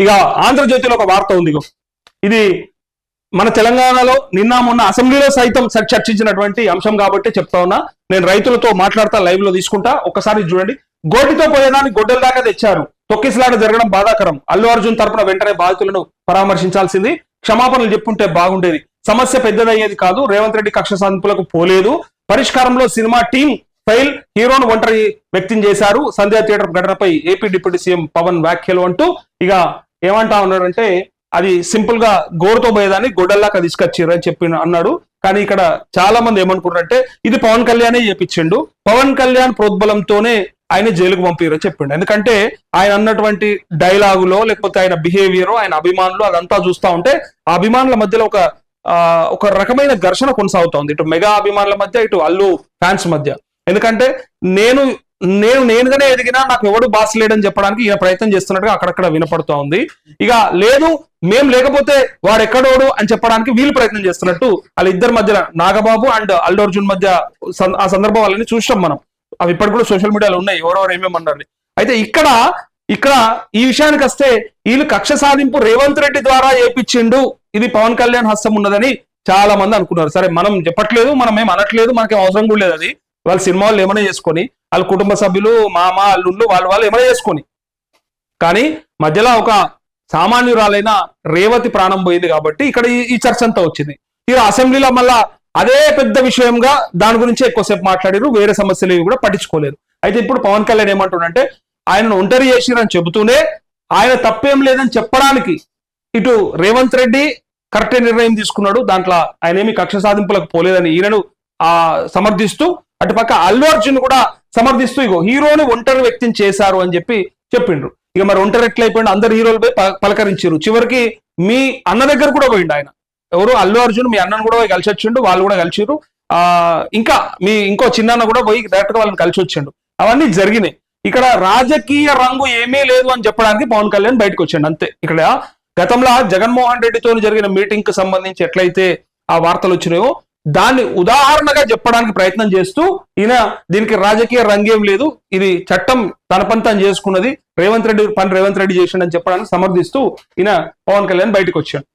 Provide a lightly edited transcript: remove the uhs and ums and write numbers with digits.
ఇక ఆంధ్రజ్యోతిలో ఒక వార్త ఉంది. ఇది మన తెలంగాణలో నిన్న మొన్న అసెంబ్లీలో సైతం చర్చించినటువంటి అంశం కాబట్టి చెప్తా ఉన్నా. నేను రైతులతో మాట్లాడతా, లైవ్ లో తీసుకుంటా, ఒక్కసారి చూడండి. గోటితో పోయేదాన్ని గొడ్డల దాకా తెచ్చారు, తొక్కిసలాట జరగడం బాధాకరం, అల్లు అర్జున్ తరపున వెంటనే బాధితులను పరామర్శించాల్సింది, క్షమాపణలు చెప్పుంటే బాగుండేది, సమస్య పెద్దదయ్యేది కాదు, రేవంత్ రెడ్డి కక్ష సాధింపులకు పోలేదు, పరిష్కారంలో సినిమా టీం ఫెయిల్, హీరోను ఒంటరి వ్యక్తం చేశారు, సంధ్యా థియేటర్ ఘటనపై ఏపీ డిప్యూటీ సీఎం పవన్ వ్యాఖ్యలు అంటూ ఇక ఏమంటా ఉన్నాడంటే అది సింపుల్ గా గోరుతో పోయేదాన్ని గొడ్డల్లాగా తీసుకొచ్చారు అని చెప్పి అన్నాడు. కానీ ఇక్కడ చాలా మంది ఏమనుకున్నారంటే ఇది పవన్ కళ్యాణే చేపించిండు, పవన్ కళ్యాణ్ ప్రోద్బలంతోనే ఆయన జైలుకు పంపారు అని చెప్పిండు. ఎందుకంటే ఆయన అన్నటువంటి డైలాగులో లేకపోతే ఆయన బిహేవియర్, ఆయన అభిమానులు అదంతా చూస్తా ఉంటే ఆ అభిమానుల మధ్యలో ఒక రకమైన ఘర్షణ కొనసాగుతోంది, ఇటు మెగా అభిమానుల మధ్య, ఇటు అల్లు ఫ్యాన్స్ మధ్య. ఎందుకంటే నేనుగానే ఎదిగినా నాకు ఎవడు బాస్ లేడని చెప్పడానికి ఈయన ప్రయత్నం చేస్తున్నట్టుగా అక్కడక్కడ వినపడుతూ ఉంది. ఇక లేదు మేం లేకపోతే వాడు ఎక్కడోడు అని చెప్పడానికి వీళ్ళు ప్రయత్నం చేస్తున్నట్టు వాళ్ళిద్దరి మధ్య, నాగబాబు అండ్ అల్లు అర్జున్ మధ్య ఆ సందర్భం వాళ్ళని చూసాం మనం. అవి ఇప్పటికి కూడా సోషల్ మీడియాలో ఉన్నాయి, ఎవరెవరు ఏమేమన్నారు. అయితే ఇక్కడ ఈ విషయానికి వస్తే వీళ్ళు కక్ష సాధింపు రేవంత్ రెడ్డి ద్వారా ఏపిచ్చిండు, ఇది పవన్ కళ్యాణ్ హస్తం ఉన్నదని చాలా మంది అనుకున్నారు. సరే మనం చెప్పట్లేదు, మనం ఏం అనట్లేదు, మనకేం అవసరం కూడా లేదు. అది వాళ్ళ సినిమా వాళ్ళు ఏమైనా చేసుకొని, వాళ్ళ కుటుంబ సభ్యులు, మామ అల్లుళ్ళు వాళ్ళు ఏమైనా చేసుకొని, కానీ మధ్యలో ఒక సామాన్యురాలైన రేవతి ప్రాణం పోయింది కాబట్టి ఇక్కడ ఈ చర్చ అంతా వచ్చింది. ఇక అసెంబ్లీలో మళ్ళా అదే పెద్ద విషయంగా దాని గురించి ఎక్కువసేపు మాట్లాడారు, వేరే సమస్యలు ఇవి కూడా పట్టించుకోలేదు. అయితే ఇప్పుడు పవన్ కళ్యాణ్ ఏమంటున్నాడంటే ఆయనను ఒంటరి చేసిరని చెబుతూనే ఆయన తప్పేం లేదని చెప్పడానికి ఇటు రేవంత్ రెడ్డి కరెక్ట్ నిర్ణయం తీసుకున్నాడు, దాంట్లో ఆయన ఏమి కక్ష సాధింపులకు పోలేదని ఈయనను సమర్థిస్తూ, అటుపక్క అల్లు అర్జున్ కూడా సమర్థిస్తూ ఇగో హీరోని ఒంటరి వ్యక్తం చేశారు అని చెప్పిండ్రు. ఇక మరి ఒంటరి ఎట్లయిపోయింది, అందరు హీరోలపై పలకరించారు, చివరికి మీ అన్న దగ్గర కూడా పోయిండు ఆయన, ఎవరు అల్లు అర్జున్ మీ అన్నను కూడా పోయి కలిసి వచ్చిండు, వాళ్ళు కూడా కలిసిరు, ఇంకా ఇంకో చిన్న కూడా పోయి డైరెక్ట్ గా వాళ్ళని కలిసి వచ్చిండు. అవన్నీ జరిగినాయి. ఇక్కడ రాజకీయ రంగు ఏమీ లేదు అని చెప్పడానికి పవన్ కళ్యాణ్ బయటకు వచ్చాడు అంతే. ఇక్కడ గతంలో జగన్మోహన్ రెడ్డితో జరిగిన మీటింగ్ కి సంబంధించి ఎట్లయితే ఆ వార్తలు వచ్చినాయో దాన్ని ఉదాహరణగా చెప్పడానికి ప్రయత్నం చేస్తూ ఈయన దీనికి రాజకీయ రంగేం లేదు, ఇది చట్టం తన పని తను చేసుకున్నది, రేవంత్ రెడ్డి చేసిండని చెప్పడానికి సమర్థిస్తూ ఈయన పవన్ కళ్యాణ్ బయటకు వచ్చాడు.